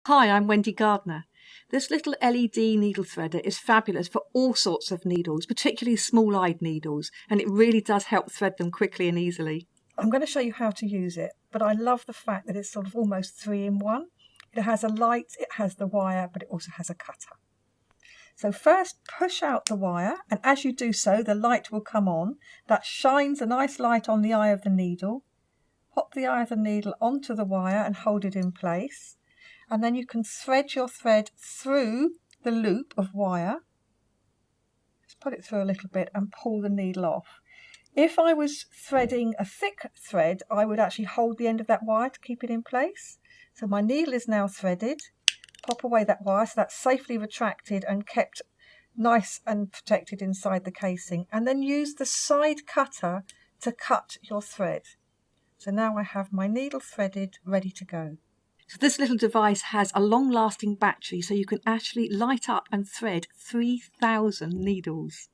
Hi, I'm Wendy Gardner. This little LED needle threader is fabulous for all sorts of needles, particularly small-eyed needles, and it really does help thread them quickly and easily. I'm going to show you how to use it, but I love the fact that it's sort of almost 3-in-1. It has a light, it has the wire, but it also has a cutter. So first push out the wire, and as you do so, the light will come on. That shines a nice light on the eye of the needle. Pop the eye of the needle onto the wire and hold it in place. And then you can thread your thread through the loop of wire. Just put it through a little bit and pull the needle off. If I was threading a thick thread, I would actually hold the end of that wire to keep it in place. So my needle is now threaded. Pop away that wire so that's safely retracted and kept nice and protected inside the casing. And then use the side cutter to cut your thread. So now I have my needle threaded, ready to go. So this little device has a long-lasting battery, so you can actually light up and thread 3,000 needles.